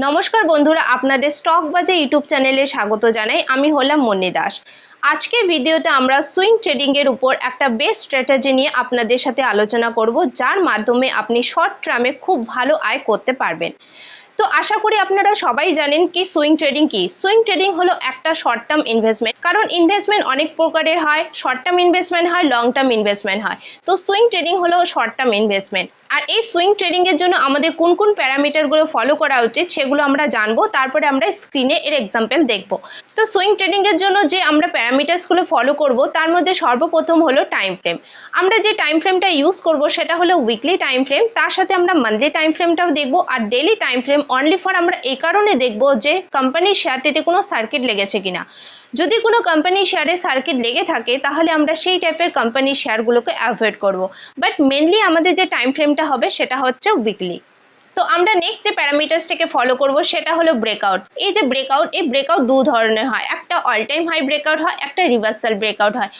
নমস্কার বন্ধুরা, আপনাদের স্টক বাজার ইউটিউব চ্যানেলে স্বাগত জানাই। আমি হলাম মনি দাস। আজকের ভিডিওতে আমরা সুইং ট্রেডিং এর উপর একটা বেস্ট স্ট্র্যাটেজি নিয়ে আপনাদের সাথে আলোচনা করব, যার মাধ্যমে আপনি শর্ট টার্মে খুব ভালো আয় করতে পারবেন। তো আশা করি আপনারা সবাই জানেন কি সুইং ট্রেডিং কি। সুইং ট্রেডিং হলো একটা শর্ট টার্ম ইনভেস্টমেন্ট। কারণ ইনভেস্টমেন্ট অনেক প্রকারের হয়, শর্ট টার্ম ইনভেস্টমেন্ট হয়, লং টার্ম ইনভেস্টমেন্ট হয়। তো সুইং ট্রেডিং হলো শর্ট টার্ম ইনভেস্টমেন্ট। আর এই সুইং ট্রেডিং এর জন্য আমাদের কোন কোন প্যারামিটারগুলো ফলো করা উচিত সেগুলো আমরা জানবো, তারপরে আমরা স্ক্রিনে এর এক্সাম্পল দেখব। তো সুইং ট্রেডিং এর জন্য যে আমরা প্যারামিটারসগুলো ফলো করব তার মধ্যে সর্বপ্রথম হলো টাইম ফ্রেম। আমরা যে টাইম ফ্রেমটা ইউজ করব সেটা হলো উইকলি টাইম ফ্রেম, তার সাথে আমরা মান্থলি টাইম ফ্রেমটাও দেখব। আর daily time frame only for আমরা এই কারণে দেখব যে কোম্পানির শেয়ারটিতে কোনো সার্কিট লেগেছে কিনা। যদি কোনো কোম্পানির শেয়ারে সার্কিট লেগে থাকে তাহলে আমরা সেই টাইপের কোম্পানির শেয়ারগুলোকে অ্যাভয়েড করব। বাট মেনলি আমাদের যে টাইম ফ্রেমটা হবে সেটা হচ্ছে উইকলি। তো আমরা নেক্সট যে প্যারামিটারসটাকে ফলো করব সেটা হলো ব্রেকআউট। এই যে ব্রেকআউট, এই ব্রেকআউট দু ধরনের হয়, একটা অল টাইম হাই ব্রেকআউট হয়, একটা রিভার্সাল ব্রেকআউট হয়।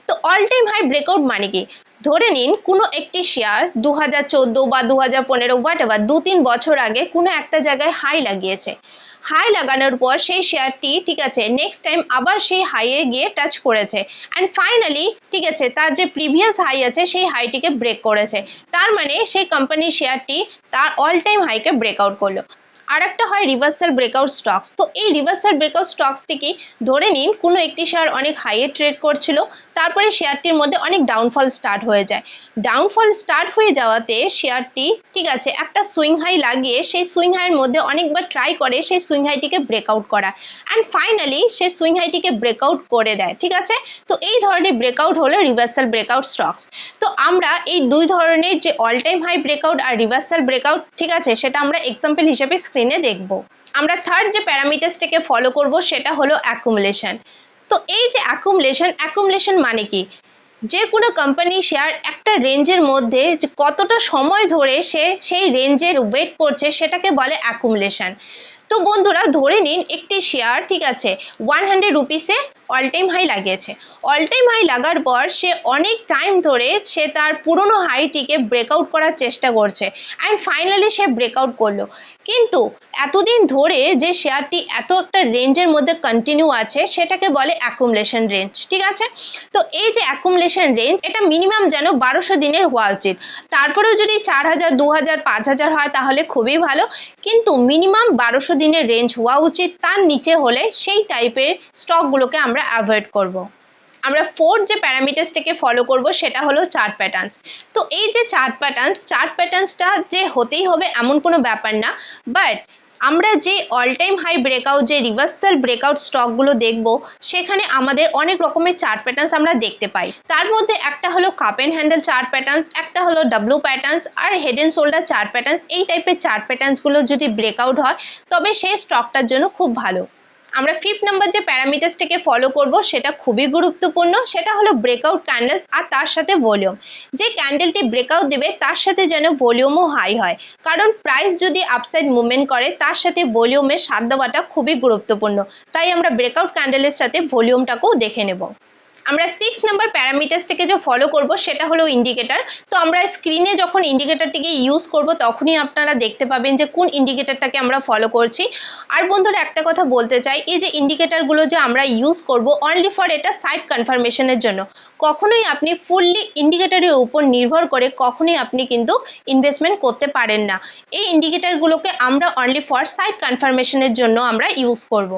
তো অল টাইম হাই ব্রেকআউট মানে কি? ধরে নিন কোনো একটি শেয়ার 2014 বা 2015 হোয়াট এভার 2-3 বছর আগে কোনো একটা জায়গায় হাই লাগিয়েছে। হাই লাগানোর পর সেই শেয়ারটি ঠিক আছে নেক্সট টাইম আবার সেই হাইয়ে গিয়ে টাচ করেছে, অ্যান্ড ফাইনালি ঠিক আছে তার যে প্রিভিয়াস হাই আছে সেই হাইটিকে ব্রেক করেছে। তার মানে সেই কোম্পানির শেয়ারটি তার অল টাইম হাইকে ব্রেকআউট করলো। আর একটা হয় রিভার্সাল ব্রেকআউট স্টকস। তো এই রিভার্সাল ব্রেকআউট স্টকস থেকে ধরে নিন কোনো একটি শেয়ার অনেক হাইয়ে ট্রেড করছিল, তারপরে শেয়ারটির মধ্যে অনেক ডাউনফল স্টার্ট হয়ে যায়। ডাউনফল স্টার্ট হয়ে যাওয়াতে শেয়ারটি ঠিক আছে একটা সুইং হাই লাগিয়ে সেই সুইং হাইয়ের মধ্যে অনেকবার ট্রাই করে সেই সুইং হাইটিকে ব্রেকআউট করা, অ্যান্ড ফাইনালি সেই সুইং হাইটিকে ব্রেকআউট করে দেয়। ঠিক আছে, তো এই ধরনের ব্রেকআউট হলো রিভার্সাল ব্রেকআউট স্টকস। তো আমরা এই দুই ধরনের যে অল টাইম হাই ব্রেকআউট আর রিভার্সাল ব্রেকআউট ঠিক আছে সেটা আমরা এক্সাম্পল হিসেবে স্ক্রিনে দেখব। আমরা থার্ড যে প্যারামিটারসটাকে ফলো করব সেটা হলো অ্যাকুমুলেশন। তো এই যে অ্যাকুমুলেশন মানে কি? যে কোনো কোম্পানি শেয়ার একটা রেঞ্জের মধ্যে যে কতটা সময় ধরে সে সেই রেঞ্জে ওয়েট করছে সেটাকে বলে অ্যাকুমুলেশন। তো বন্ধুরা ধরে নিন একটি শেয়ার ঠিক আছে 100 রুপিসে অল টাইম হাই লাগিয়েছে। অল টাইম হাই লাগার পর সে অনেক টাইম ধরে সে তার পুরনো হাইটিকে ব্রেকআউট করার চেষ্টা করছে, অ্যান্ড ফাইনালি সে ব্রেকআউট করলো। কিন্তু এতদিন ধরে যে শেয়ারটি এত একটা রেঞ্জের মধ্যে কন্টিনিউ আছে সেটাকে বলে অ্যাকুমুলেশন রেঞ্জ। ঠিক আছে, তো এই যে অ্যাকুমুলেশন রেঞ্জ এটা মিনিমাম যেন 1200 দিনের হওয়া উচিত। তারপরেও যদি 4000, 2000, 5000 হয় তাহলে খুবই ভালো, কিন্তু মিনিমাম 1200 দিনের রেঞ্জ হওয়া উচিত। তার নিচে হলে সেই টাইপের স্টকগুলোকে আমরা অ্যাভয়েড করব। আমরা ফোর্থ যে প্যারামিটারসটাকে ফলো করব সেটা হলো চার্ট প্যাটার্নস। তো এই যে চার্ট প্যাটার্নসটা যে হতেই হবে এমন কোনো ব্যাপার না, বাট আমরা যে অল টাইম হাই ব্রেকআউট যে রিভার্সাল ব্রেকআউট স্টকগুলো দেখব সেখানে আমাদের অনেক রকমের চার্ট প্যাটার্নস আমরা দেখতে পাই। তার মধ্যে একটা হলো cup and handle chart patterns, একটা হলো ডাব্লু প্যাটার্নস, আর head and shoulder chart patterns. এই টাইপের চার্ট প্যাটার্নসগুলো যদি ব্রেকআউট হয় তবে সেই স্টকটার জন্য খুব ভালো। আমরা ফিফথ নাম্বার যে প্যারামিটারসটাকে ফলো করব সেটা খুবই গুরুত্বপূর্ণ, সেটা হলো ব্রেকআউট ক্যান্ডেলস আর তার সাথে ভলিউম। যে ক্যান্ডেলটি ব্রেকআউট দেবে তার সাথে যেন ভলিউমও হাই হয়, কারণ প্রাইস যদি আপসাইড মুভমেন্ট করে তার সাথে ভলিউমের সাথ দেওয়াটা খুবই গুরুত্বপূর্ণ। তাই আমরা ব্রেকআউট ক্যান্ডেলের সাথে ভলিউমটাকেও দেখে নেব। আমরা 6 নাম্বার প্যারামিটারসটাকে যে ফলো করব সেটা হলো ইন্ডিকেটর। তো আমরা স্ক্রিনে যখন ইন্ডিকেটরটিকে ইউজ করব তখনই আপনারা দেখতে পাবেন যে কোন ইন্ডিকেটরটাকে আমরা ফলো করছি। আর বন্ধুরা একটা কথা বলতে চাই, এই যে ইন্ডিকেটরগুলো যে আমরা ইউজ করব অনলি ফর এটা সাইট কনফার্মেশনের জন্য। কখনোই আপনি ফুললি ইন্ডিকেটরের উপর নির্ভর করে কখনোই আপনি কিন্তু ইনভেস্টমেন্ট করতে পারেন না। এই ইন্ডিকেটরগুলোকে আমরা অনলি ফর সাইট কনফার্মেশনের জন্য আমরা ইউজ করব।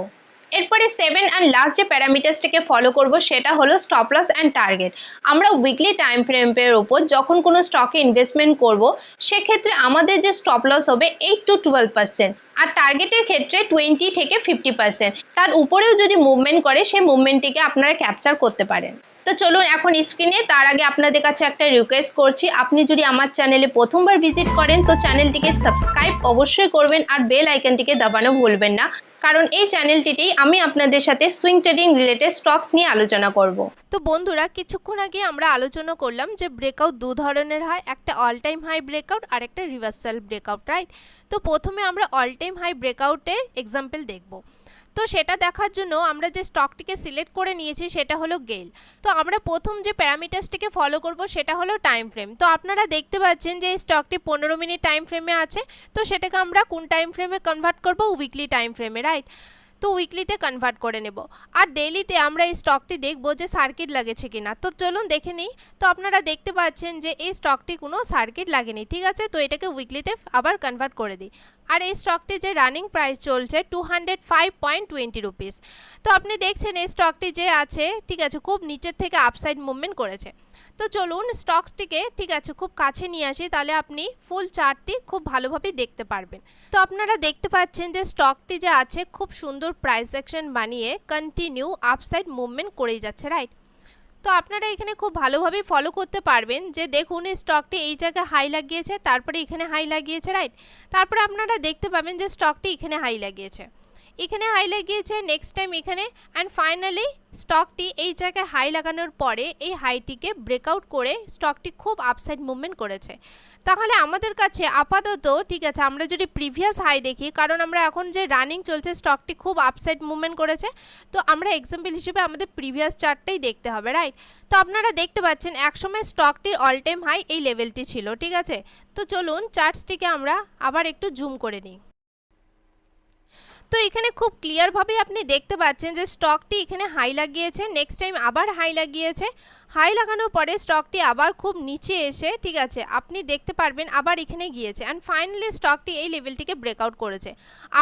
এরপরে 7 অ্যান্ড লাস্ট যে প্যারামিটারসটাকে ফলো করব সেটা হলো স্টপ লস অ্যান্ড টার্গেট। আমরা উইকলি টাইম ফ্রেমের উপর যখন কোনো স্টকে ইনভেস্টমেন্ট করব সেক্ষেত্রে আমাদের যে স্টপ লস হবে 8 to 12%, আর টার্গেটের ক্ষেত্রে 20 থেকে 50%। তার উপরেও যদি মুভমেন্ট করে সেই মুভমেন্টটিকে আপনারা ক্যাপচার করতে পারেন। তো চলুন এখন স্ক্রিনে, তার আগে আপনাদের কাছে একটা রিকোয়েস্ট করছি, আপনি যদি আমার চ্যানেলে প্রথমবার ভিজিট করেন তো চ্যানেলটিকে সাবস্ক্রাইব অবশ্যই করবেন আর বেল আইকনটিকে দাবানো ভুলবেন না, কারণ এই চ্যানেলটিতেই আমি আপনাদের সাথে সুইং ট্রেডিং রিলেটেড স্টকস নিয়ে আলোচনা করব। তো বন্ধুরা কিছুক্ষণ আগে আমরা আলোচনা করলাম যে ব্রেকআউট দু ধরনের হয়, একটা অল টাইম হাই ব্রেকআউট আর একটা রিভার্সাল ব্রেকআউট, রাইট? তো প্রথমে আমরা অল টাইম হাই ব্রেকআউটের এক্সাম্পল দেখব। তো সেটা দেখার জন্য আমরা যে স্টকটিকে সিলেক্ট করে নিয়েছি সেটা হলো গেল। তো আমরা প্রথম যে প্যারামিটারসটিকে ফলো করব সেটা হলো টাইম ফ্রেম। তো আপনারা দেখতে পাচ্ছেন যে এই স্টকটি 15 মিনিট টাইম ফ্রেমে আছে। তো সেটাকে আমরা কোন টাইম ফ্রেমে কনভার্ট করব? উইকলি টাইম ফ্রেমে, রাইট? তো উইকলিতে কনভার্ট করে নেব। আর ডেইলিতে আমরা এই স্টকটি দেখব যে সার্কিট লাগেছে কিনা। তো চলুন দেখে নিই। তো আপনারা দেখতে পাচ্ছেন যে এই স্টকটি কোনো সার্কিট লাগেনি, ঠিক আছে। তো এটাকে উইকলিতে আবার কনভার্ট করে দিই। আর এই স্টকটি যে রানিং প্রাইস চলছে 205.20 রুপিস। তো আপনি দেখছেন এই স্টকটি যে আছে, ঠিক আছে, খুব নিচের থেকে আপসাইড মুভমেন্ট করেছে। তো চলুন স্টকসটিকে, ঠিক আছে, খুব কাছে নিয়ে আসি, তাহলে আপনি ফুল চার্টটি খুব ভালোভাবে দেখতে পারবেন। তো আপনারা দেখতে পাচ্ছেন যে স্টকটি যে আছে খুব সুন্দর প্রাইস অ্যাকশন বানিয়ে কন্টিনিউ আপসাইড মুভমেন্ট করেই যাচ্ছে, রাইট? তো আপনারা এখানে খুব ভালোভাবে ফলো করতে পারবেন যে দেখুন এই স্টকটি এই জায়গায় হাই লাগিয়েছে, তারপরে এখানে হাই লাগিয়েছে, রাইট? তারপরে আপনারা দেখতে পাবেন যে স্টকটি এখানে হাই লাগিয়েছে, এখানে হাই লাগিয়েছে, নেক্সট টাইম এখানে, অ্যান্ড ফাইনালি স্টকটি এই জায়গায় হাই লাগানোর পরে এই হাইটিকে ব্রেকআউট করে স্টকটি খুব আপসাইড মুভমেন্ট করেছে। তাহলে আমাদের কাছে আপাতত, ঠিক আছে, আমরা যদি প্রিভিয়াস হাই দেখি, কারণ আমরা এখন যে রানিং চলছে স্টকটি খুব আপসাইড মুভমেন্ট করেছে, তো আমরা এক্সাম্পল হিসেবে আমাদের প্রিভিয়াস চার্টটাই দেখতে হবে, রাইট? তো আপনারা দেখতে পাচ্ছেন একসময় স্টকটির অল টাইম হাই এই লেভেলটি ছিল, ঠিক আছে। তো চলুন চার্টসটিকে আমরা আবার একটু জুম করে নিই। তো এখানে খুব ক্লিয়ারভাবে আপনি দেখতে পাচ্ছেন যে স্টকটি এখানে হাই লাগিয়েছে, নেক্সট টাইম আবার হাই লাগিয়েছে, হাই লাগানোর পরে স্টকটি আবার খুব নিচে এসে, ঠিক আছে, আপনি দেখতে পারবেন আবার এখানে গিয়েছে, অ্যান্ড ফাইনালি স্টকটি এই লেভেলটিকে ব্রেকআউট করেছে।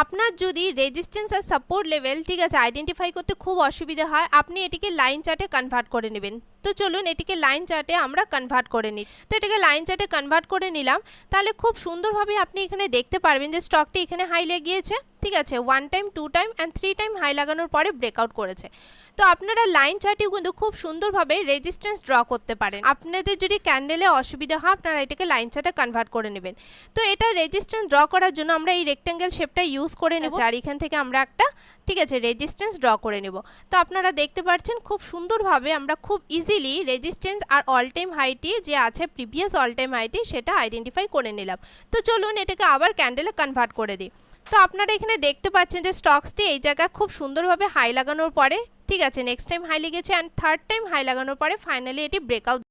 আপনার যদি রেজিস্ট্যান্স আর সাপোর্ট লেভেল, ঠিক আছে, আইডেন্টিফাই করতে খুব অসুবিধা হয়, আপনি এটিকে লাইন চার্টে কনভার্ট করে নেবেন। তো চলুন এটিকে লাইন চার্টে আমরা কনভার্ট করে নিই। তো এটাকে লাইন চার্টে কনভার্ট করে নিলাম, তাহলে খুব সুন্দরভাবে আপনি এখানে দেখতে পারবেন যে স্টকটি এখানে হাই লাগিয়েছে, ঠিক আছে, 1 time 2 time and 3 time high লাগানোর পরে ব্রেকআউট করেছে। তো আপনারা লাইন চার্টেও কিন্তু খুব সুন্দরভাবে রেজিস্ট্যান্স ড্র করতে পারেন। আপনাদের যদি ক্যান্ডেলে অসুবিধা হয় আপনারা এটাকে লাইন চার্টে কনভার্ট করে নেবেন। তো এটা রেজিস্ট্যান্স ড্র করার জন্য আমরা এই রেক্ট্যাঙ্গেল শেপটা ইউজ করে নেব, আর এখান থেকে আমরা একটা, ঠিক আছে, রেজিস্ট্যান্স ড্র করে নেব। তো আপনারা দেখতে পাচ্ছেন খুব সুন্দরভাবে আমরা খুব ইজিলি রেজিস্ট্যান্স আর অল টাইম হাইটি যে আছে প্রিভিয়াস অল টাইম হাইটি সেটা আইডেন্টিফাই করে নিলাম। তো চলুন এটাকে আবার ক্যান্ডেলে কনভার্ট করে দিই। তো আপনারা এখানে দেখতে পাচ্ছেন যে স্টকসটি এই জায়গায় খুব সুন্দরভাবে হাই লাগানোর পরে, ঠিক আছে, নেক্সট টাইম হাই লেগেছে, অ্যান্ড থার্ড টাইম হাই লাগানোর পরে ফাইনালি এটি ব্রেকআউট।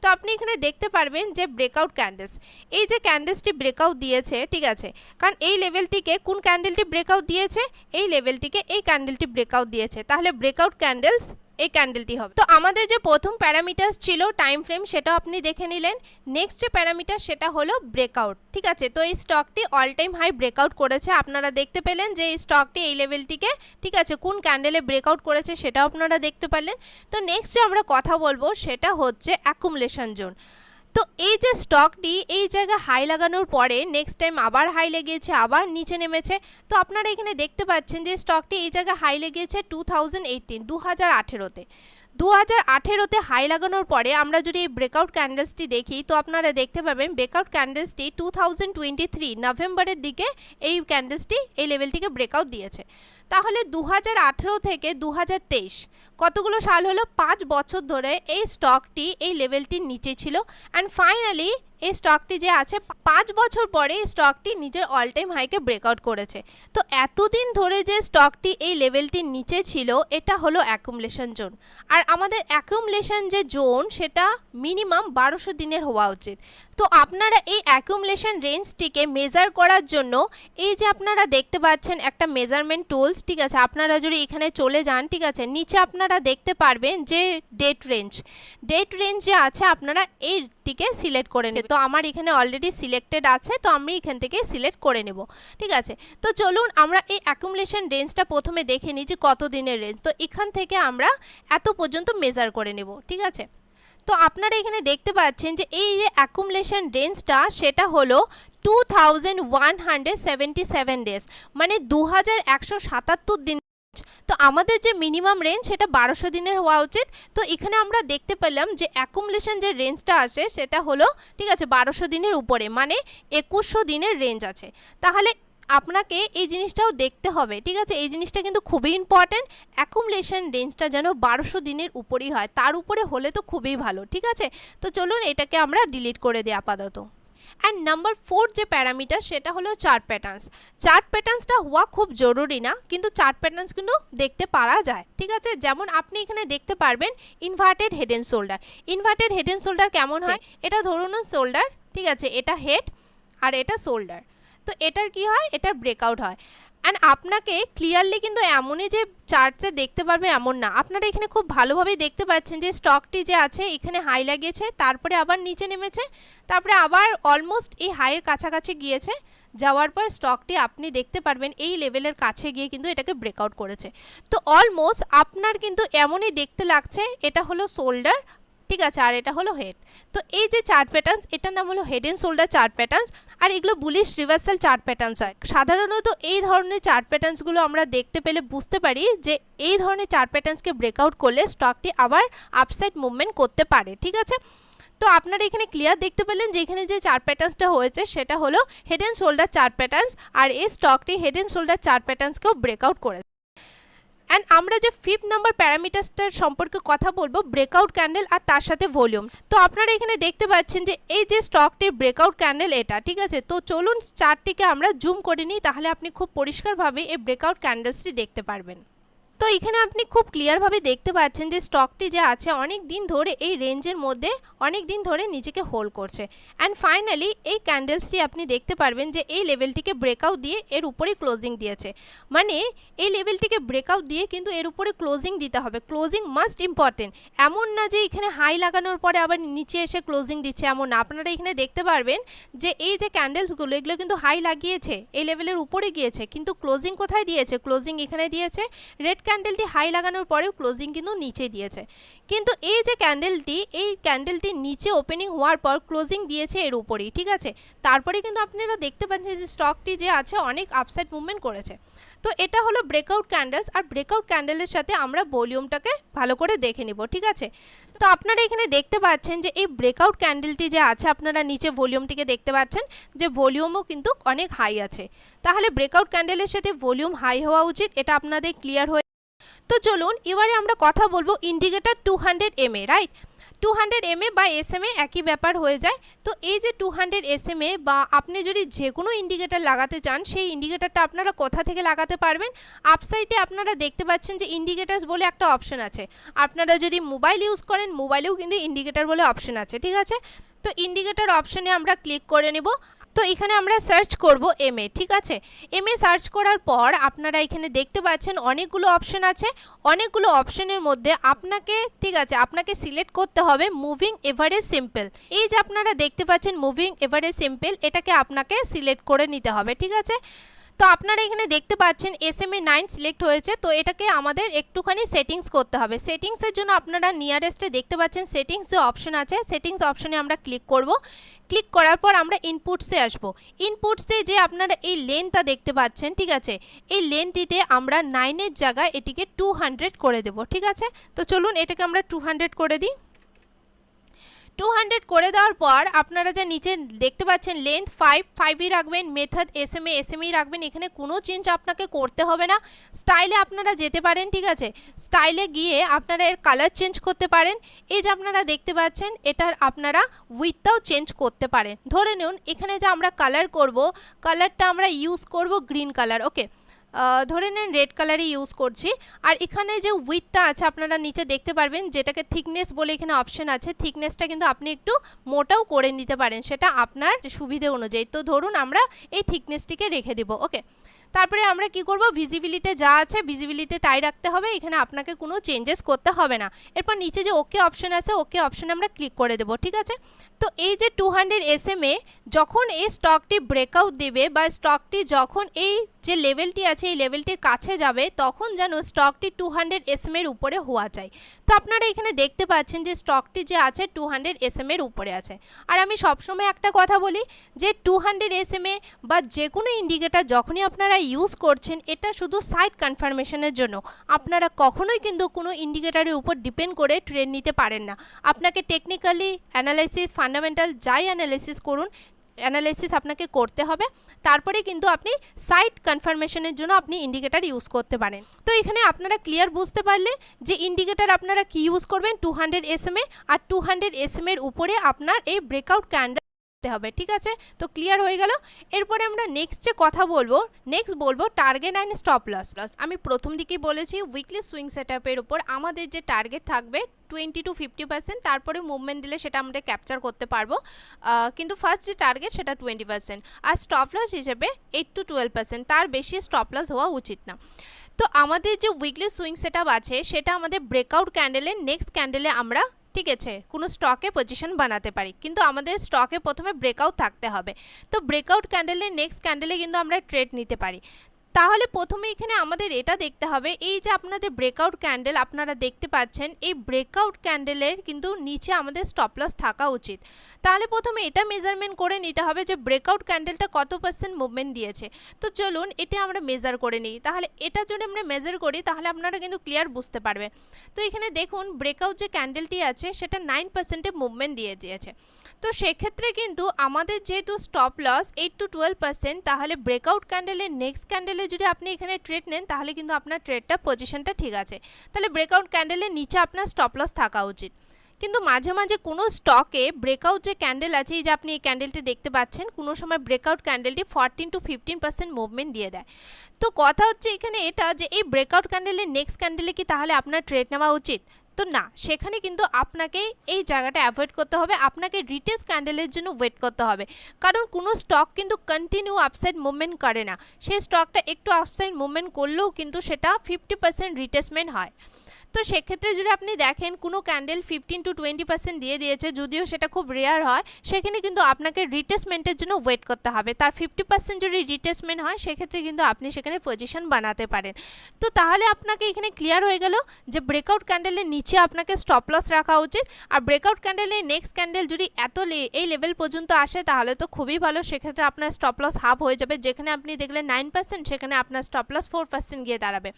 তো আপনি এখানে দেখতে পারবেন যে ব্রেকআউট ক্যান্ডেলস, এই যে ক্যান্ডেলসটি ব্রেকআউট দিয়েছে, ঠিক আছে, কারণ এই লেভেলটিকে কোন ক্যান্ডেলটি ব্রেকআউট দিয়েছে? এই লেভেলটিকে এই ক্যান্ডেলটি ব্রেকআউট দিয়েছে, তাহলে ব্রেকআউট ক্যান্ডেলস এই ক্যান্ডেলটি হবে। তো আমাদের যে প্রথম প্যারামিটার ছিল টাইম ফ্রেম, সেটা আপনি দেখে নিলেন। নেক্সট যে প্যারামিটার সেটা হলো ব্রেকআউট, ঠিক আছে। তো এই স্টকটি অল টাইম হাই ব্রেকআউট করেছে, আপনারা দেখতে পেলেন যে এই স্টকটি এই লেভেলটিকে, ঠিক আছে, কোন ক্যান্ডেলে ব্রেকআউট করেছে সেটাও আপনারা দেখতে পেলেন। তো নেক্সট যে আমরা কথা বলবো সেটা হচ্ছে অ্যাকুমুলেশন জোন। তো এই যে স্টকটি এই জায়গায় হাই লাগানোর পরে নেক্সট টাইম আবার হাই লেগেছে, আবার নিচে নেমেছে। তো আপনারা এখানে দেখতে পাচ্ছেন যে স্টকটি এই জায়গায় হাই লেগেছে 2018-তে। 2018-তে হাই লাগানোর পরে আমরা যদি এই ব্রেকআউট ক্যান্ডেলসটি দেখি, তো আপনারা দেখতে পাবেন ব্রেকআউট ক্যান্ডেলসটি 2023 নভেম্বরের দিকে এই ক্যান্ডেলসটি এই লেভেলটিকে ব্রেকআউট দিয়েছে। তাহলে 2018 থেকে 2023 কতগুলো সাল হলো? 5 বছর ধরে এই স্টকটি এই লেভেলটির নিচে ছিল, অ্যান্ড ফাইনালি এই স্টকটি যে আছে 5 বছর পরে স্টকটি নিজের অল টাইম হাইকে ব্রেকআউট করেছে। তো এতদিন ধরে যে স্টকটি এই লেভেলটির নিচে ছিল এটা হলো অ্যাকুমুলেশন জোন। আর আমাদের অ্যাকুমুলেশন যে জোন সেটা মিনিমাম 1200 দিনের হওয়া উচিত। তো আপনারা এই অ্যাকুমুলেশন রেঞ্জটিকে মেজার করার জন্য এই যে আপনারা দেখতে পাচ্ছেন একটা মেজারমেন্ট টুলস, ঠিক আছে, আপনারা যদি এখানে চলে যান, ঠিক আছে, নিচে আপনারা দেখতে পারবেন যে ডেট রেঞ্জ যে আছে আপনারা এইটিকে সিলেক্ট করে নেবেন। তো আমার এখানে অলরেডি সিলেক্টেড আছে, তো আমি এখান থেকে সিলেক্ট করে নেব, ঠিক আছে। তো চলুন আমরা এই অ্যাকুমুলেশন রেঞ্জটা প্রথমে দেখে নিই যে কত দিনের রেঞ্জ। তো এখান থেকে আমরা এত পর্যন্ত মেজার করে নেব, ঠিক আছে। তো আপনারা এখানে দেখতে পাচ্ছেন যে এই যে অ্যাকুমুলেশন রেঞ্জটা সেটা হলো 2177 ডেজ, মানে 2177 দিন। তো আমাদের যে মিনিমাম রেঞ্জ সেটা 1200 দিনের হওয়া উচিত। তো এখানে আমরা দেখতে পেলাম যে অ্যাকুমুলেশন যে রেঞ্জটা আসে সেটা হলো, ঠিক আছে, 1200 দিনের উপরে, মানে 2100 দিনের রেঞ্জ আছে। তাহলে আপনাকে এই জিনিসটাও দেখতে হবে, ঠিক আছে, এই জিনিসটা কিন্তু খুবই ইম্পর্টেন্ট। অ্যাকুমুলেশন রেঞ্জটা যেন 1200 দিনের উপরেই হয়, তার উপরে হলে তো খুবই ভালো, ঠিক আছে। তো চলুন এটাকে আমরা ডিলিট করে দিই আপাতত। অ্যান্ড নাম্বার 4 যে প্যারামিটার সেটা হলো চার্ট প্যাটার্নস। চার্ট প্যাটার্নসটা হওয়া খুব জরুরি না, কিন্তু চার্ট প্যাটার্নস কিন্তু দেখতে পারা যায়, ঠিক আছে। যেমন আপনি এখানে দেখতে পারবেন inverted head and shoulder. Inverted head and shoulder কেমন হয়, এটা ধরুন শোল্ডার, ঠিক আছে, এটা হেড আর এটা শোল্ডার। তো এটার কি হয়, এটার ব্রেকআউট হয়। অ্যান্ড আপনাকে ক্লিয়ারলি কিন্তু এমনই যে চার্টসে দেখতে পারবে এমন না, আপনারা এখানে খুব ভালোভাবেই দেখতে পাচ্ছেন যে স্টকটি যে আছে এখানে হাই লাগিয়েছে, তারপরে আবার নিচে নেমেছে, তারপরে আবার অলমোস্ট এই হাইয়ের কাছাকাছি গিয়েছে, যাওয়ার পর স্টকটি আপনি দেখতে পারবেন এই লেভেলের কাছে গিয়ে কিন্তু এটাকে ব্রেকআউট করেছে। তো অলমোস্ট আপনার কিন্তু এমনই দেখতে লাগছে, এটা হলো শোল্ডার, ঠিক আছে, আর এটা হলো হেড। তো এই যে চার্ট প্যাটার্নস, এটার নাম হলো head and shoulder chart patterns, আর এগুলো বুলিশ রিভার্সাল চার্ট প্যাটার্নস হয়। সাধারণত এই ধরনের চার্ট প্যাটার্নসগুলো আমরা দেখতে পেলে বুঝতে পারি যে এই ধরনের চার্ট প্যাটার্নসকে ব্রেকআউট করলে স্টকটি আবার আপসাইড মুভমেন্ট করতে পারে, ঠিক আছে। তো আপনারা এখানে ক্লিয়ার দেখতে পেলেন যে এখানে যে চার্ট প্যাটার্নসটা হয়েছে সেটা হলো head and shoulder chart patterns, আর এই স্টকটি হেড অ্যান্ড শোল্ডার চার্ট প্যাটার্নসকেও ব্রেকআউট করেছে। অ্যান্ড আমরা যে 5th নাম্বার প্যারামিটারসটার সম্পর্কে কথা বলবো, ব্রেকআউট ক্যান্ডেল আর তার সাথে ভলিউম। তো আপনারা এখানে দেখতে পাচ্ছেন যে এই যে স্টকটির ব্রেকআউট ক্যান্ডেল এটা, ঠিক আছে। তো চলুন চার্টটিকে আমরা জুম করে নিই, তাহলে আপনি খুব পরিষ্কারভাবে এই ব্রেকআউট ক্যান্ডেলসটি দেখতে পারবেন। তো এখানে আপনি খুব ক্লিয়ারভাবে দেখতে পাচ্ছেন যে স্টকটি যে আছে অনেক দিন ধরে এই রেঞ্জের মধ্যে অনেক দিন ধরে নিজেকে হোল্ড করছে, অ্যান্ড ফাইনালি এই ক্যান্ডেলসটি আপনি দেখতে পারবেন যে এই লেভেলটিকে ব্রেকআউট দিয়ে এর উপরে ক্লোজিং দিয়েছে। মানে এই লেভেলটিকে ব্রেকআউট দিয়ে কিন্তু এর উপরে ক্লোজিং দিতে হবে, ক্লোজিং মাস্ট ইম্পর্টেন্ট। এমন না যে এখানে হাই লাগানোর পরে আবার নিচে এসে ক্লোজিং দিচ্ছে, এমন না। আপনারা এখানে দেখতে পারবেন যে এই যে ক্যান্ডেলসগুলো এগুলো কিন্তু হাই লাগিয়েছে, এই লেভেলের উপরে গিয়েছে, কিন্তু ক্লোজিং কোথায় দিয়েছে, ক্লোজিং এখানে দিয়েছে। রেড ক্যান্ডেলটি হাই লাগানোর পরেও ক্লোজিং কিন্তু নিচে দিয়েছে, কিন্তু এই যে ক্যান্ডেলটি, এই ক্যান্ডেলটি নিচে ওপেনিং হওয়ার পর ক্লোজিং দিয়েছে এর উপরেই, ঠিক আছে। তারপরে কিন্তু আপনারা দেখতে পাচ্ছেন যে স্টকটি যে আছে অনেক আপসাইড মুভমেন্ট করেছে। তো এটা হলো ব্রেকআউট ক্যান্ডেলস, আর ব্রেকআউট ক্যান্ডেলের সাথে আমরা ভলিউমটাকে ভালো করে দেখে নিব, ঠিক আছে। তো আপনারা এখানে দেখতে পাচ্ছেন যে এই ব্রেকআউট ক্যান্ডেলটি যে আছে, আপনারা নিচে ভলিউমটিকে দেখতে পাচ্ছেন যে ভলিউমও কিন্তু অনেক হাই আছে। তাহলে ব্রেকআউট ক্যান্ডেলের সাথে ভলিউম হাই হওয়া উচিত, এটা আপনাদের ক্লিয়ার হয়ে। তো চলুন এবারে আমরা কথা বলবো ইন্ডিকেটর 200 MA, রাইট। 200 MA বা SMA একই ব্যাপার হয়ে যায়। তো এই যে 200 SMA বা আপনি যদি যে কোনো ইন্ডিকেটর লাগাতে চান, সেই ইন্ডিকেটরটা আপনারা কোথা থেকে লাগাতে পারবেন, আপসাইডে আপনারা দেখতে পাচ্ছেন যে ইন্ডিকেটার্স বলে একটা অপশন আছে। আপনারা যদি মোবাইল ইউজ করেন, মোবাইলেও কিন্তু ইন্ডিকেটর বলে অপশন আছে, ঠিক আছে। তো ইন্ডিকেটর অপশনে আমরা ক্লিক করে নেব। তো এখানে আমরা সার্চ করব MA, ঠিক আছে। MA সার্চ করার পর আপনারা এখানে দেখতে পাচ্ছেন অনেকগুলো অপশন আছে। অনেকগুলো অপশনের মধ্যে আপনাকে, ঠিক আছে, আপনাকে সিলেক্ট করতে হবে মুভিং এভারেজ সিম্পল। এই যে আপনারা দেখতে পাচ্ছেন মুভিং এভারেজ সিম্পল, এটাকে আপনাকে সিলেক্ট করে নিতে হবে, ঠিক আছে। তো আপনারা এখানে দেখতে পাচ্ছেন SMA 9 সিলেক্ট হয়েছে। তো এটাকে আমাদের একটুখানি সেটিংস করতে হবে। সেটিংসের জন্য আপনারা নিয়ারেস্টে দেখতে পাচ্ছেন সেটিংস যে অপশন আছে, সেটিংস অপশনে আমরা ক্লিক করব। ক্লিক করার পর আমরা ইনপুটসে আসব। ইনপুটসে যে আপনারা এই লেনটা দেখতে পাচ্ছেন, ঠিক আছে, এই লেনটিতে আমরা 9-এর জায়গায় এটিকে 200 করে দেব, ঠিক আছে। তো চলুন এটাকে আমরা 200 করে দিই। 200 করে দেওয়ার পর আপনারা যে নিচে দেখতে পাচ্ছেন লেন্থ 5ই রাখবেন, মেথড SMA রাখবেন। এখানে কোনো চেঞ্জ আপনাকে করতে হবে না। স্টাইলে আপনারা যেতে পারেন, ঠিক আছে। স্টাইলে গিয়ে আপনারা এর কালার চেঞ্জ করতে পারেন। এই যে আপনারা দেখতে পাচ্ছেন এটার আপনারা উইথটাও চেঞ্জ করতে পারেন। ধরে নিন এখানে যে আমরা কালার করব, কালারটা আমরা ইউজ করব গ্রিন কালার, ওকে। ধরে নেন রেড কালারই ইউজ করছি। আর এখানে যে উইথটা আছে আপনারা নিচে দেখতে পারবেন, যেটাকে থিকনেস বলে এখানে অপশন আছে। থিকনেসটা কিন্তু আপনি একটু মোটাও করে নিতে পারেন, সেটা আপনার সুবিধে অনুযায়ী। তো ধরুন আমরা এই থিকনেসটিকে রেখে দেব, ওকে। তারপরে আমরা কি করব, ভিজিবিলিটি যা আছে ভিজিবিলিটি তাই রাখতে হবে, এখানে আপনাকে কোনো চেঞ্জেস করতে হবে না। এরপর নিচে যে ওকে অপশন আছে, ওকে অপশনে আমরা ক্লিক করে দেব, ঠিক আছে। তো এই যে 200 SMA যখন এই স্টকটি ব্রেকআউট দেবে বা স্টকটি যখন এই যে লেভেলটি আছে এই লেভেলটির কাছে যাবে, তখন যেন স্টকটি 200 SMA এর উপরে হওয়া চাই। তো আপনারা এখানে দেখতে পাচ্ছেন যে স্টকটি যে আছে 200 SMA এর উপরে আছে। আর আমি সবসময় একটা কথা বলি যে 200 SMA বা যে কোনো ইন্ডিকেটর যখনই আপনারা ইউজ করছেন, এটা শুধু সাইড কনফার্মেশনের জন্য। আপনারা কখনোই কিন্তু কোনো ইন্ডিকেটরের উপর ডিপেন্ড করে ট্রেড নিতে পারেন না। আপনাকে টেকনিক্যালি অ্যানালাইসিস, ফান্ডামেন্টাল যাই অ্যানালাইসিস করুন, অ্যানালাইসিস আপনাকে করতে হবে, তারপরে কিন্তু আপনি সাইট কনফার্মেশনের জন্য আপনি ইন্ডিকেটর ইউজ করতে পারেন। তো এখানে আপনারা ক্লিয়ার বুঝতে পারলেন যে ইন্ডিকেটর আপনারা কি ইউজ করবেন, 200 SMA। আর 200 SMA এর উপরে আপনার এই ব্রেকআউট ক্যান্ডেল থাকতে হবে, ঠিক আছে। তো ক্লিয়ার হয়ে গেল। এরপরে আমরা নেক্সট যে কথা বলবো, টার্গেট অ্যান্ড স্টপ লস। আমি প্রথম দিকেই বলেছি উইকলি সুইং সেটআপের উপর আমাদের যে টার্গেট থাকবে 20 to 50%, তারপরে মুভমেন্ট দিলে সেটা আমরা ক্যাপচার করতে পারবো, কিন্তু ফার্স্ট যে টার্গেট সেটা 20%, আর স্টপ লস হিসেবে 8 to 12%, তার বেশি স্টপ লস হওয়া উচিত না। তো আমাদের যে উইকলি সুইং সেটআপ আছে সেটা আমাদের ব্রেকআউট ক্যান্ডেলের নেক্সট ক্যান্ডেলে আমরা, ঠিক আছে, কোনো স্টকে পজিশন বানাতে পারি, কিন্তু আমাদের স্টকে প্রথমে ব্রেকআউট থাকতে হবে। তো ব্রেকআউট ক্যান্ডেলের নেক্সট ক্যান্ডেলে কিন্তু আমরা ট্রেড নিতে পারি। তাহলে প্রথমে এখানে আমাদের এটা দেখতে হবে, এই যে আপনাদের ব্রেকআউট ক্যান্ডেল আপনারা দেখতে পাচ্ছেন, এই ব্রেকআউট ক্যান্ডেলের কিন্তু নিচে আমাদের স্টপ লস থাকা উচিত। তাহলে প্রথমে এটা মেজারমেন্ট করে নিতে হবে যে ব্রেকআউট ক্যান্ডেলটা কত পার্সেন্ট মুভমেন্ট দিয়েছে। তো চলুন এটা আমরা মেজার করে নিই। তাহলে এটা যদি আমরা মেজার করি তাহলে আপনারা কিন্তু ক্লিয়ার বুঝতে পারবেন। তো এখানে দেখুন ব্রেকআউট যে ক্যান্ডেলটি আছে সেটা 9% মুভমেন্ট দিয়ে দিয়েছে। তো সেক্ষেত্রে কিন্তু আমাদের যেহেতু স্টপ লস 8 to 12%, তাহলে ব্রেকআউট ক্যান্ডেলের নেক্সট ক্যান্ডেলে যদি আপনি এখানে ট্রেড নেন তাহলে কিন্তু আপনার ট্রেডটা পজিশনটা ঠিক আছে। তাহলে ব্রেকআউট ক্যান্ডেলের নিচে আপনার স্টপ লস থাকা উচিত। কিন্তু মাঝে মাঝে কোনো স্টকে ব্রেকআউট যে ক্যান্ডেল আছে, এই যে আপনি এই ক্যান্ডেলটি দেখতে পাচ্ছেন, কোনো সময় ব্রেকআউট ক্যান্ডেলটি 14 to 15% মুভমেন্ট দিয়ে দেয়। তো কথা হচ্ছে এখানে এটা যে এই ব্রেকআউট ক্যান্ডেলের নেক্সট ক্যান্ডেলে কি তাহলে আপনার ট্রেড নেওয়া উচিত? তো না, সেখানে কিন্তু আপনাকে এই জায়গাটা অ্যাভয়েড করতে হবে, আপনাকে রিটেস্ট ক্যান্ডেলের জন্য ওয়েট করতে হবে। কারণ কোনো স্টক কিন্তু কন্টিনিউ আপসাইড মুভমেন্ট করে না, সেই স্টকটা একটু আপসাইড মুভমেন্ট করলেও কিন্তু সেটা 50% রিটেসমেন্ট হয়। তো সেক্ষেত্রে যদি আপনি দেখেন কোনো ক্যান্ডেল 15 to 20% দিয়ে দিয়েছে, যদিও সেটা খুব রেয়ার হয়, সেখানে কিন্তু আপনাকে রিটেসমেন্টের জন্য ওয়েট করতে হবে। তার 50% যদি রিটেসমেন্ট হয় সেক্ষেত্রে কিন্তু আপনি সেখানে পজিশন বানাতে পারেন। তো তাহলে আপনাকে এখানে ক্লিয়ার হয়ে গেল যে ব্রেকআউট ক্যান্ডেলের নিচে আপনাকে স্টপ লস রাখা উচিত, আর ব্রেকআউট ক্যান্ডেলের নেক্সট ক্যান্ডেল যদি এই লেভেল পর্যন্ত আসে তাহলে তো খুবই ভালো, সেক্ষেত্রে আপনার স্টপ লস হাফ হয়ে যাবে। যেখানে আপনি দেখলেন 9%, সেখানে আপনার স্টপ লস 4% গিয়ে দাঁড়াবে।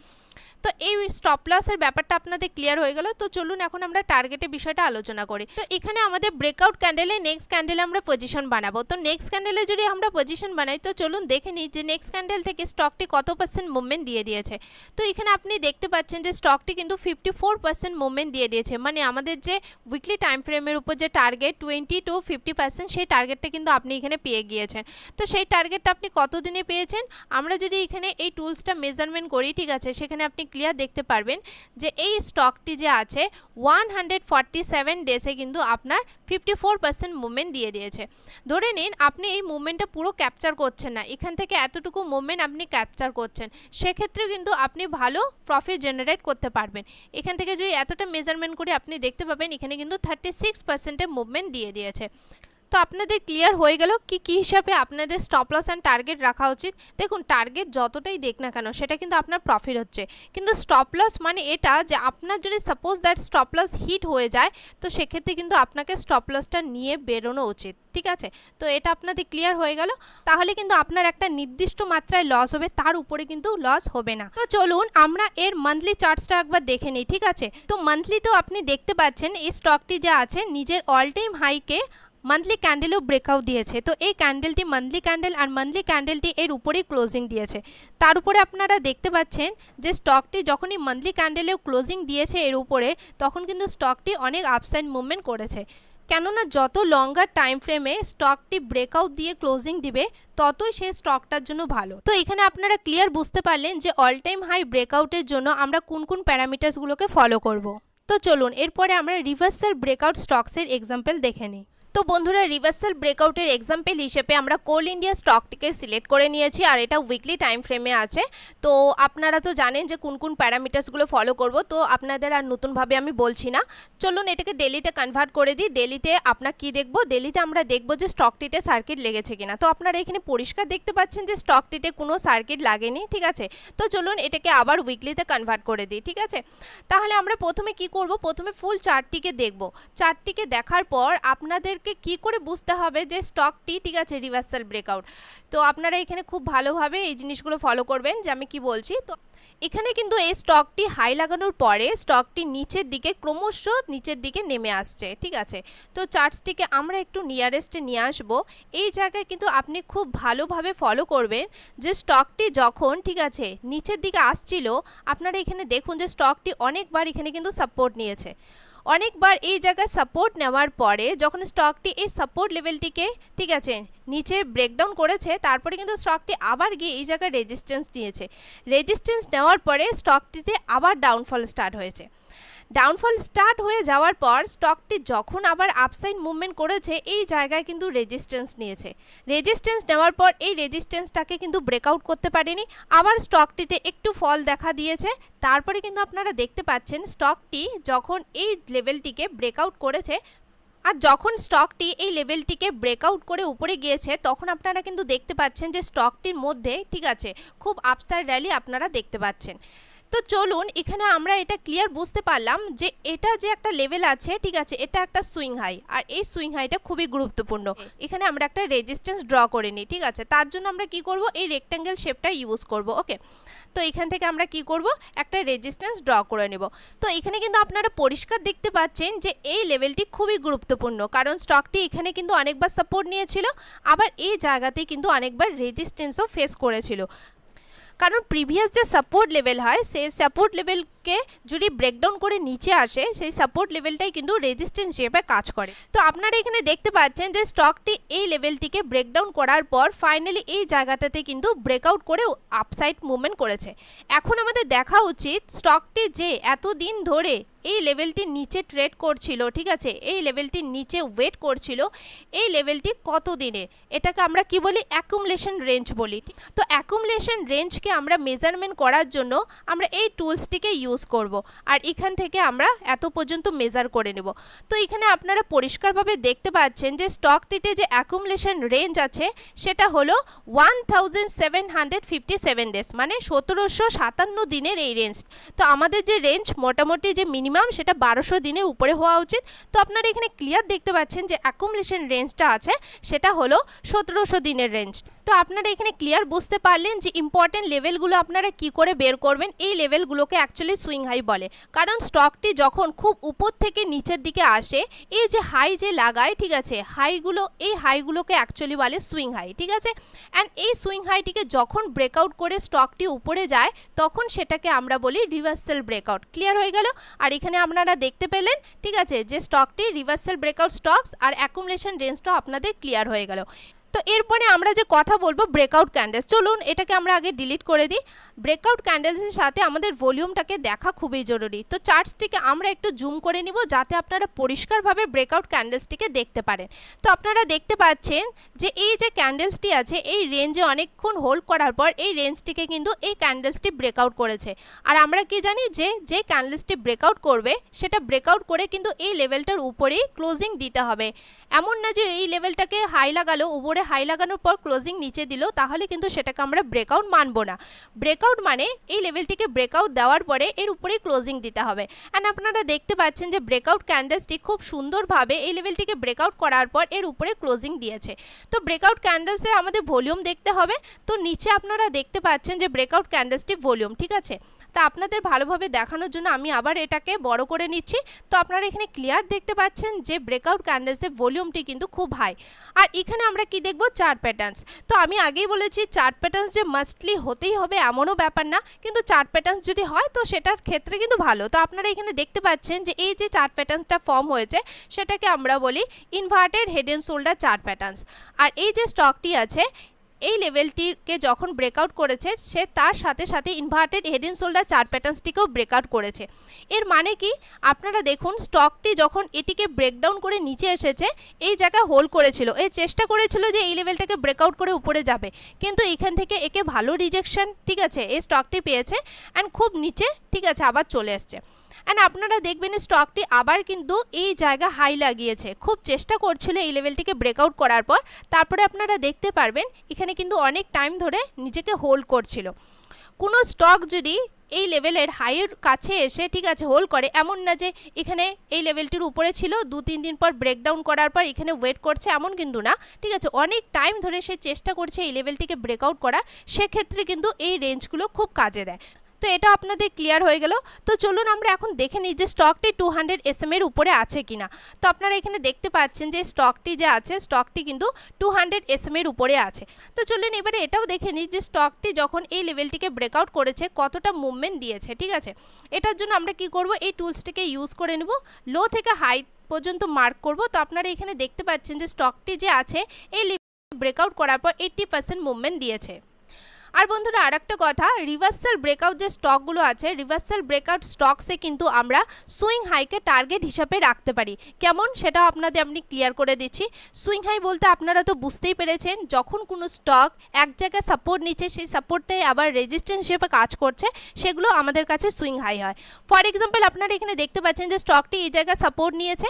তো এই স্টপ লসের ব্যাপারটা আপনাদের ক্লিয়ার হয়ে গেল। তো চলুন এখন আমরা টার্গেটের বিষয়টা আলোচনা করি। তো এখানে আমাদের ব্রেকআউট ক্যান্ডেলে নেক্সট ক্যান্ডেলে আমরা পজিশন বানাবো। তো নেক্সট ক্যান্ডেলে যদি আমরা পজিশন বানাই তো চলুন দেখে নিই যে নেক্সট ক্যান্ডেল থেকে স্টকটি কত পার্সেন্ট মুভমেন্ট দিয়ে দিয়েছে। তো এখানে আপনি দেখতে পাচ্ছেন যে স্টকটি কিন্তু 54% মুভমেন্ট দিয়ে দিয়েছে, মানে আমাদের যে উইকলি টাইম ফ্রেমের উপর যে টার্গেট 20 to 50%, সেই টার্গেটটা কিন্তু আপনি এখানে পেয়ে গিয়েছেন। তো সেই টার্গেটটা আপনি কতদিনে পেয়েছেন? আমরা যদি এখানে এই টুলসটা মেজারমেন্ট করি, ঠিক আছে, সেখানে আপনি ক্লিয়ার দেখতে পারবেন যে এই স্টকটি যে আছে 147 ডেজে কিন্তু আপনার 54% মুভমেন্ট দিয়ে দিয়েছে। ধরে নিন আপনি এই মুভমেন্টটা পুরো ক্যাপচার করছেন না, এখান থেকে এতটুকু মুভমেন্ট আপনি ক্যাপচার করছেন, সেক্ষেত্রে কিন্তু আপনি ভালো প্রফিট জেনারেট করতে পারবেন। এখান থেকে যদি এতটা মেজারমেন্ট করে আপনি দেখতে পাবেন এখানে কিন্তু 36% মুভমেন্ট দিয়ে দিয়েছে। তো আপনাদের ক্লিয়ার হয়ে গেল কি কি হিসাবে আপনাদের স্টপ লস অ্যান্ড টার্গেট রাখা উচিত। দেখুন টার্গেট যতটাই দেখ না কেন সেটা কিন্তু আপনার প্রফিট হচ্ছে, কিন্তু স্টপ লস মানে এটা যে আপনার যদি suppose that stop loss hit হয়ে যায় তো সেক্ষেত্রে কিন্তু আপনাকে স্টপ লসটা নিয়ে বেরোনো উচিত, ঠিক আছে। তো এটা আপনাদের ক্লিয়ার হয়ে গেল। তাহলে কিন্তু আপনার একটা নির্দিষ্ট মাত্রায় লস হবে, তার উপরে কিন্তু লস হবে না। তো চলুন আমরা এর মান্থলি চার্টসটা একবার দেখে নিই, ঠিক আছে। তো মান্থলিতেও আপনি দেখতে পাচ্ছেন এই স্টকটি যে আছে নিজের অল টাইম হাইকে মান্থলি ক্যান্ডেলও ব্রেকআউট দিয়েছে। তো এই ক্যান্ডেলটি মান্থলি ক্যান্ডেল, আর মান্থলি ক্যান্ডেলটি এর উপরেই ক্লোজিং দিয়েছে। তার উপরে আপনারা দেখতে পাচ্ছেন যে স্টকটি যখনই মান্থলি ক্যান্ডেলেও ক্লোজিং দিয়েছে এর উপরে, তখন কিন্তু স্টকটি অনেক আপসাইড মুভমেন্ট করেছে। কেননা যত লঙ্গার টাইম ফ্রেমে স্টকটি ব্রেকআউট দিয়ে ক্লোজিং দিবে ততই সেই স্টকটার জন্য ভালো। তো এখানে আপনারা ক্লিয়ার বুঝতে পারলেন যে অল টাইম হাই ব্রেকআউটের জন্য আমরা কোন কোন প্যারামিটার্সগুলোকে ফলো করব। তো চলুন এরপরে আমরা রিভার্সাল ব্রেকআউট স্টকসের এক্সাম্পল দেখে নিই। তো বন্ধুরা রিভার্সাল ব্রেকআউটের এক্সাম্পল হিসেবে আমরা কোল ইন্ডিয়া স্টকটিকে সিলেক্ট করে নিয়েছি, আর এটা উইকলি টাইম ফ্রেমে আছে। তো আপনারা তো জানেন যে কোন কোন প্যারামিটার্সগুলো ফলো করব, তো আপনাদের আর নতুনভাবে আমি বলছি না। চলুন এটাকে ডেলিতে কনভার্ট করে দিই। ডেলিতে আপনার কি দেখব, ডেলিতে আমরা দেখব যে স্টকটিতে সার্কিট লেগেছে কিনা। তো আপনারা এখানে পরিষ্কার দেখতে পাচ্ছেন যে স্টকটিতে কোনো সার্কিট লাগেনি, ঠিক আছে। তো চলুন এটাকে আবার উইকলিতে কনভার্ট করে দিই, ঠিক আছে। তাহলে আমরা প্রথমে কি করব, প্রথমে ফুল চার্টটিকে দেখব। চার্টটিকে দেখার পর আপনাদের কি করে বুঝতে হবে যে স্টকটি, ঠিক আছে, রিভার্সাল ব্রেকআউট। তো আপনারা এখানে খুব ভালোভাবে এই জিনিসগুলো ফলো করবেন যে আমি কি বলছি। তো এখানে কিন্তু এই স্টকটি হাই লাগানোর পরে স্টকটি নিচের দিকে ক্রমশ নিচের দিকে নেমে আসছে, ঠিক আছে। তো চার্টসটিকে আমরা একটু নিয়ারেস্টে নিয়ে আসব। এই জায়গায় কিন্তু আপনি খুব ভালোভাবে ফলো করবেন যে স্টকটি যখন, ঠিক আছে, নিচের দিকে আসছিল, আপনারা এখানে দেখুন যে স্টকটি অনেকবার এখানে কিন্তু সাপোর্ট নিয়েছে, অনেকবার এই জায়গায় সাপোর্ট নেওয়ার পরে যখন স্টকটি এই সাপোর্ট লেভেলটিকে ঠিক আছে নিচে ব্রেকডাউন করেছে, তারপরে কিন্তু স্টকটি আবার গিয়ে এই জায়গায় রেজিস্ট্যান্স নিয়েছে। রেজিস্ট্যান্স নেওয়ার পরে স্টকটিতে আবার ডাউনফল স্টার্ট হয়েছে। ডাউনফল স্টার্ট হয়ে যাওয়ার পর স্টকটি যখন আবার আপসাইড মুভমেন্ট করেছে, এই জায়গায় কিন্তু রেজিস্ট্যান্স নিয়েছে। রেজিস্ট্যান্স নেওয়ার পর এই রেজিস্ট্যান্সটাকে কিন্তু ব্রেকআউট করতে পারেনি, আবার স্টকটিতে একটু ফল দেখা দিয়েছে। তারপরে কিন্তু আপনারা দেখতে পাচ্ছেন স্টকটি যখন এই লেভেলটিকে ব্রেকআউট করেছে, আর যখন স্টকটি এই লেভেলটিকে ব্রেকআউট করে উপরে গিয়েছে, তখন আপনারা কিন্তু দেখতে পাচ্ছেন যে স্টকটির মধ্যে ঠিক আছে খুব আপসাইড র্যালি আপনারা দেখতে পাচ্ছেন। তো চলুন, এখানে আমরা এটা ক্লিয়ার বুঝতে পারলাম যে এটা যে একটা লেভেল আছে ঠিক আছে, এটা একটা সুইং হাই, আর এই সুইং হাইটা খুবই গুরুত্বপূর্ণ। এখানে আমরা একটা রেজিস্ট্যান্স ড্র করে নিই, ঠিক আছে। তার জন্য আমরা কি করব, এই রেক্ট্যাঙ্গেল শেপটা ইউজ করব। ওকে, তো এখান থেকে আমরা কি করব, একটা রেজিস্ট্যান্স ড্র করে নেব। তো এখানে কিন্তু আপনারা পরিষ্কার দেখতে পাচ্ছেন যে এই লেভেলটি খুবই গুরুত্বপূর্ণ, কারণ স্টকটি এখানে কিন্তু অনেকবার সাপোর্ট নিয়েছিল, আবার এই জায়গাতেই কিন্তু অনেকবার রেজিস্ট্যান্সও ফেস করেছিল। কারণ প্রিভিয়াস যে সাপোর্ট লেভেল হয়, সেই সাপোর্ট লেভেলকে যদি ব্রেকডাউন করে নিচে আসে, সেই সাপোর্ট লেভেলটাই কিন্তু রেজিস্ট্যান্স হিসেবে কাজ করে। তো আপনারা এখানে দেখতে পাচ্ছেন যে স্টকটি এই লেভেলটিকে ব্রেকডাউন করার পর ফাইনালি এই জায়গাটাতে কিন্তু ব্রেকআউট করে আপসাইড মুভমেন্ট করেছে। এখন আমাদের দেখা উচিত স্টকটি যে এতদিন ধরে এই লেভেলটির নিচে ট্রেড করছিল, ঠিক আছে, এই লেভেলটির নিচে ওয়েট করছিল, এই লেভেলটি কত দিনের, এটাকে আমরা কি বলি, অ্যাকুমুলেশন রেঞ্জ বলি। তো অ্যাকুমুলেশন রেঞ্জকে আমরা মেজারমেন্ট করার জন্য আমরা এই টুলসটিকে ইউজ করব, আর এখান থেকে আমরা এত পর্যন্ত মেজার করে নেব। তো এখানে আপনারা পরিষ্কারভাবে দেখতে পাচ্ছেন যে স্টকটিতে যে অ্যাকুমুলেশন রেঞ্জ আছে সেটা হলো 1757 ডেজ, মানে 1757 দিনের এই রেঞ্জ। তো আমাদের যে রেঞ্জ মোটামুটি যে মিনিমাম সেটা 1200 দিনের উপরে হওয়া উচিত। তো আপনারা এখানে ক্লিয়ার দেখতে পাচ্ছেন যে অ্যাকুমুলেশন রেঞ্জটা আছে সেটা হলো 1700 দিনের রেঞ্জ। তো আপনারা এখানে ক্লিয়ার বুঝতে পারলেন যে ইম্পর্টেন্ট লেভেলগুলো আপনারা কি করে বের করবেন। এই লেভেলগুলোকে অ্যাকচুয়ালি সুইং হাই বলে, কারণ স্টকটি যখন খুব উপর থেকে নিচের দিকে আসে, এই যে হাই যে লাগায় ঠিক আছে, হাইগুলো, এই হাইগুলোকে অ্যাকচুয়ালি বলে সুইং হাই, ঠিক আছে। অ্যান্ড এই সুইং হাইটিকে যখন ব্রেকআউট করে স্টকটি উপরে যায়, তখন সেটাকে আমরা বলি রিভার্সাল ব্রেকআউট। ক্লিয়ার হয়ে গেল। আর এখানে আপনারা দেখতে পেলেন ঠিক আছে যে স্টকটি রিভার্সাল ব্রেকআউট স্টকস, আর অ্যাকুমুলেশন রেঞ্জটাও আপনাদের ক্লিয়ার হয়ে গেল। তো এরপরে আমরা যে কথা বলবো ব্রেকআউট ক্যান্ডেলস, চলুন এটাকে আমরা আগে ডিলিট করে দিই। ব্রেকআউট ক্যান্ডেলসের সাথে আমাদের ভলিউমটাকে দেখা খুবই জরুরি। তো চার্টসটিকে আমরা একটু জুম করে নিব যাতে আপনারা পরিষ্কারভাবে ব্রেকআউট ক্যান্ডেলসটিকে দেখতে পারেন। তো আপনারা দেখতে পাচ্ছেন যে এই যে ক্যান্ডেলসটি আছে, এই রেঞ্জে অনেকক্ষণ হোল্ড করার পর এই রেঞ্জটিকে কিন্তু এই ক্যান্ডেলসটি ব্রেকআউট করেছে। আর আমরা কি জানি যে ক্যান্ডেলসটি ব্রেকআউট করবে, সেটা ব্রেকআউট করে কিন্তু এই লেভেলটার উপরেই ক্লোজিং দিতে হবে। এমন না যে এই লেভেলটাকে হাই লাগালো, উপরে হাই লাগানোর পর ক্লোজিং নিচে দিল, তাহলে কিন্তু সেটাকে আমরা ব্রেকআউট মানবো না। ব্রেকআউট মানে এই লেভেলটিকে ব্রেকআউট দেওয়ার পরে এর উপরেই ক্লোজিং দিতে হবে। অ্যান্ড আপনারা দেখতে পাচ্ছেন যে ব্রেকআউট ক্যান্ডেলসটি খুব সুন্দরভাবে এই লেভেলটিকে ব্রেকআউট করার পর এর উপরে ক্লোজিং দিয়েছে। তো ব্রেকআউট ক্যান্ডেলসের আমাদের ভলিউম দেখতে হবে। তো নিচে আপনারা দেখতে পাচ্ছেন যে ব্রেকআউট ক্যান্ডেলসটি ভলিউম, ঠিক আছে। তা আপনাদের ভালোভাবে দেখানোর জন্য আমি আবার এটাকে বড় করে নিচ্ছি। তো আপনারা এখানে ক্লিয়ার দেখতে পাচ্ছেন যে ব্রেকআউট ক্যান্ডেলসের ভলিউমটি কিন্তু খুব হাই। আর এখানে আমরা কি দেখব, চার্ট প্যাটার্নস। তো আমি আগেই বলেছি চার্ট প্যাটার্নস যে মাস্টলি হতেই হবে এমনও ব্যাপার না, কিন্তু চার্ট প্যাটার্নস যদি হয় তো সেটার ক্ষেত্রে কিন্তু ভালো। তো আপনারা এখানে দেখতে পাচ্ছেন যে এই যে চার্ট প্যাটার্নসটা ফর্ম হয়েছে সেটাকে আমরা বলি inverted head and shoulder chart patterns. আর এই যে স্টকটি আছে, এই লেভেলটিকে যখন ব্রেকআউট করেছে, সে তার সাথে সাথে inverted head and shoulder chart প্যাটার্নসটিকেও ব্রেকআউট করেছে। এর মানে কি, আপনারা দেখুন স্টকটি যখন এটিকে ব্রেকডাউন করে নিচে এসেছে, এই জায়গায় হোল্ড করেছিল, এই চেষ্টা করেছিল যে এই লেভেলটাকে ব্রেকআউট করে উপরে যাবে, কিন্তু এখান থেকে একে ভালো রিজেকশন ঠিক আছে এই স্টকটি পেয়েছে, অ্যান্ড খুব নিচে ঠিক আছে আবার চলে এসছে। অ্যান্ড আপনারা দেখবেন স্টকটি আবার কিন্তু এই জায়গা হাই লাগিয়েছে, খুব চেষ্টা করছিল এই লেভেলটিকে ব্রেকআউট করার পর। তারপরে আপনারা দেখতে পারবেন এখানে কিন্তু অনেক টাইম ধরে নিজেকে হোল্ড করছিল। কোনো স্টক যদি এই লেভেলের হাইয়ের কাছে এসে ঠিক আছে হোল্ড করে, এমন না যে এখানে এই লেভেলটির উপরে ছিল, 2-3 দিন পর ব্রেকডাউন করার পর এখানে ওয়েট করছে, এমন কিন্তু না, ঠিক আছে। অনেক টাইম ধরে সে চেষ্টা করছে এই লেভেলটিকে ব্রেকআউট করার, সেক্ষেত্রে কিন্তু এই রেঞ্জগুলো খুব কাজে দেয়। তো তো এটা আপনাদের ক্লিয়ার হয়ে গেল। তো চলুন আমরা এখন দেখে নিই যে স্টকটি 200 SM এর উপরে আছে কিনা। তো আপনারা এখানে দেখতে পাচ্ছেন যে স্টকটি যে আছে স্টকটি কিন্তু 200 SM এর উপরে আছে। তো চলুন এবারে এটাও দেখে নিই যে স্টকটি যখন এই লেভেলটিকে ব্রেকআউট করেছে কতটা মুভমেন্ট দিয়েছে। ঠিক আছে, এটার জন্য আমরা কি করব, এই টুলসটিকে ইউজ করে নেব, লো থেকে হাই পর্যন্ত মার্ক করব। তো আপনারা এখানে দেখতে পাচ্ছেন যে স্টকটি যে আছে এই লেভেল ব্রেকআউট করার পর 80% মুভমেন্ট দিয়েছে। আর বন্ধুরা আরেকটা কথা, রিভার্সাল ব্রেকআউট যে স্টকগুলো আছে, রিভার্সাল ব্রেকআউট স্টকসে কিন্তু আমরা সুইং হাইকে টার্গেট হিসাবে রাখতে পারি। কেমন সেটাও আপনাদের আমি ক্লিয়ার করে দিচ্ছি। সুইং হাই বলতে আপনারা তো বুঝতেই পেরেছেন, যখন কোনো স্টক এক জায়গায় সাপোর্ট নিচ্ছে সেই সাপোর্টটাই আবার রেজিস্ট্যান্স হিসেবে কাজ করছে, সেগুলো আমাদের কাছে সুইং হাই হয়। ফর এক্সাম্পল আপনারা এখানে দেখতে পাচ্ছেন যে স্টকটি এই জায়গায় সাপোর্ট নিয়েছে,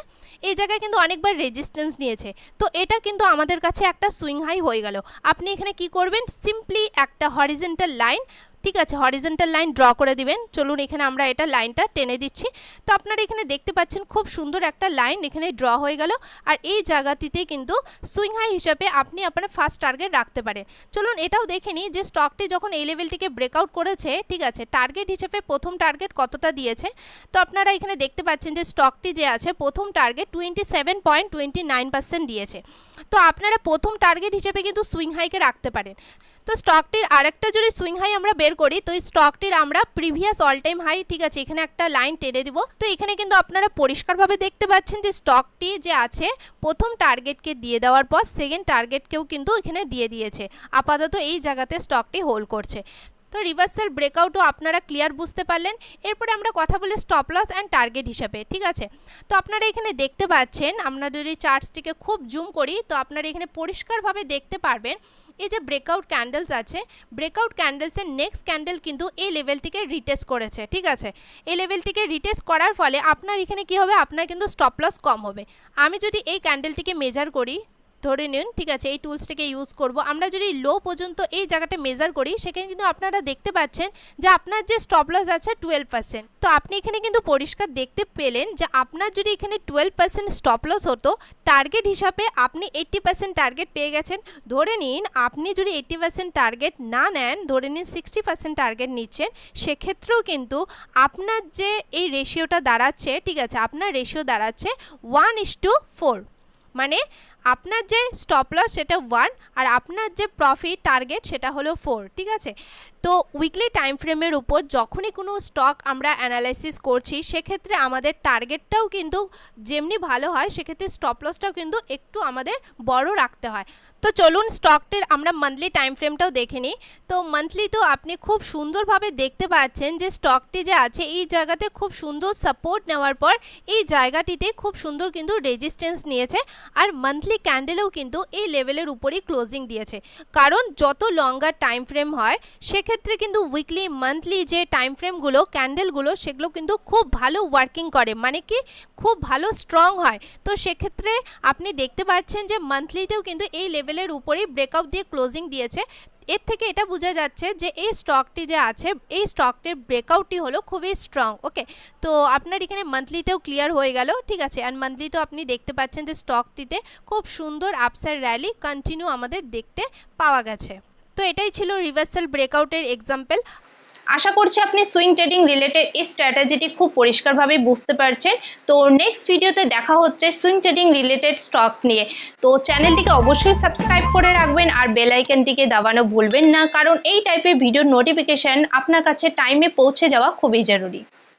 এই জায়গায় কিন্তু অনেকবার রেজিস্ট্যান্স নিয়েছে, তো এটা কিন্তু আমাদের কাছে একটা সুইং হাই হয়ে গেল। আপনি এখানে কি করবেন, সিম্পলি একটা হরিজন্টাল লাইন, ঠিক আছে, হরিজন্টাল লাইন ড্র করে দিবেন। চলুন এখানে আমরা এটা লাইনটা টেনে দিচ্ছি। তো আপনারা এখানে দেখতে পাচ্ছেন খুব সুন্দর একটা লাইন এখানে ড্র হয়ে গেল। আর এই জায়গাটিতে কিন্তু সুইং হাই হিসাবে আপনি আপনার ফার্স্ট টার্গেট রাখতে পারেন। চলুন এটাও দেখে নিই যে স্টকটি যখন এই লেভেলটিকে ব্রেকআউট করেছে, ঠিক আছে, টার্গেট হিসেবে প্রথম টার্গেট কতটা দিয়েছে। তো আপনারা এখানে দেখতে পাচ্ছেন যে স্টকটি যে আছে প্রথম টার্গেট 27.29% দিয়েছে। তো আপনারা প্রথম টার্গেট হিসেবে কিন্তু সুইং হাইকে রাখতে পারেন। তো স্টকটির আরেকটা যদি সুইং হাই আমরা বের করি, তো এই স্টকটির আমরা প্রিভিয়াস অল টাইম হাই, ঠিক আছে, এখানে একটা লাইন টেনে দিব। তো এখানে কিন্তু আপনারা পরিষ্কারভাবে দেখতে পাচ্ছেন যে স্টকটি যে আছে প্রথম টার্গেটকে দিয়ে দেওয়ার পর সেকেন্ড টার্গেটকেও কিন্তু এখানে দিয়ে দিয়েছে। আপাতত এই জায়গাতে স্টকটি হোল্ড করছে। তো রিভার্সাল ব্রেকআউটও আপনারা ক্লিয়ার বুঝতে পারলেন। এরপরে আমরা কথা বলি স্টপ লস অ্যান্ড টার্গেট হিসাবে, ঠিক আছে। তো আপনারা এখানে দেখতে পাচ্ছেন, আমরা যদি চার্টসটিকে খুব জুম করি তো আপনারা এখানে পরিষ্কারভাবে দেখতে পারবেন এই যে ব্রেকআউট ক্যান্ডেলস আছে, ব্রেকআউট ক্যান্ডেলসের নেক্সট ক্যান্ডেল কিন্তু এই লেভেলটিকে রিটেস্ট করেছে, ঠিক আছে। এই লেভেলটিকে রিটেস্ট করার ফলে আপনার এখানে কি হবে, আপনার কিন্তু স্টপ লস কম হবে। আমি যদি এই ক্যান্ডেলটিকে মেজার করি, ধরে নিন, ঠিক আছে, এই টুলসটিকে ইউজ করব, আমরা যদি লো পর্যন্ত এই জায়গাটা মেজার করি সেখানে কিন্তু আপনারা দেখতে পাচ্ছেন যে আপনার যে স্টপ লস আছে 12%। তো আপনি এখানে কিন্তু পরিষ্কার দেখতে পেলেন যে আপনার যদি এখানে 12% স্টপ লস হতো, টার্গেট হিসাবে আপনি 80% টার্গেট পেয়ে গেছেন। ধরে নিন আপনি যদি 80% টার্গেট না নেন, ধরে নিন 60% টার্গেট নিচ্ছেন, সেক্ষেত্রেও কিন্তু আপনার যে এই রেশিওটা দাঁড়াচ্ছে, ঠিক আছে, আপনার রেশিও দাঁড়াচ্ছে 1:4, মানে আপনার যে স্টপ লস সেটা 1 আর আপনার যে প্রফিট টার্গেট সেটা হলো 4, ঠিক আছে। তো উইকলি টাইম ফ্রেমের উপর যখনই কোনো স্টক আমরা অ্যানালাইসিস করছি সেক্ষেত্রে আমাদের টার্গেটটাও কিন্তু যেমনি ভালো হয় সেক্ষেত্রে স্টপ লসটাও কিন্তু একটু আমাদের বড় রাখতে হয়। তো চলুন স্টকটির আমরা মান্থলি টাইম ফ্রেমটাও দেখে নিই। তো মান্থলি তো আপনি খুব সুন্দরভাবে দেখতে পাচ্ছেন যে স্টকটি যে আছে এই জায়গাতে খুব সুন্দর সাপোর্ট নেওয়ার পর এই জায়গাটিতে খুব সুন্দর কিন্তু রেজিস্ট্যান্স নিয়েছে। আর মান্থলি ক্যান্ডেলেও কিন্তু এই লেভেলের উপরেই ক্লোজিং দিয়েছে, কারণ যত লঙ্গার টাইম ফ্রেম হয় সেক্ষেত্রে কিন্তু উইকলি মান্থলি যে টাইম ফ্রেমগুলো ক্যান্ডেলগুলো সেগুলো কিন্তু খুব ভালো ওয়ার্কিং করে, মানে কি খুব ভালো স্ট্রং হয়। তো সেক্ষেত্রে আপনি দেখতে পাচ্ছেন যে মান্থলিতেও কিন্তু এই লেভেলের উপরেই ব্রেকআউট দিয়ে ক্লোজিং দিয়েছে। এর থেকে এটা বোঝা যাচ্ছে যে এই স্টকটি যে আছে এই স্টকটির ব্রেকআউটটি হলো খুবই স্ট্রং। ওকে, তো আপনার এখানে মান্থলিতেও ক্লিয়ার হয়ে গেল, ঠিক আছে। আর মান্থলিতেও আপনি দেখতে পাচ্ছেন যে স্টকটিতে খুব সুন্দর আপসাইড র্যালি কন্টিনিউ আমাদের দেখতে পাওয়া গেছে। তো এটাই ছিল রিভার্সাল ব্রেকআউটের এক্সাম্পল। আশা করছি আপনি সুইং ট্রেডিং রিলেটেড এই স্ট্র্যাটেজিটি খুব পরিষ্কারভাবে বুঝতে পারছেন। তো নেক্সট ভিডিওতে দেখা হচ্ছে সুইং ট্রেডিং রিলেটেড স্টকস নিয়ে। তো চ্যানেলটিকে অবশ্যই সাবস্ক্রাইব করে রাখবেন আর বেল আইকনটিকে দাবানো ভুলবেন না, কারণ এই টাইপের ভিডিওর নোটিফিকেশন আপনার কাছে টাইমে পৌঁছে যাওয়া খুবই জরুরি।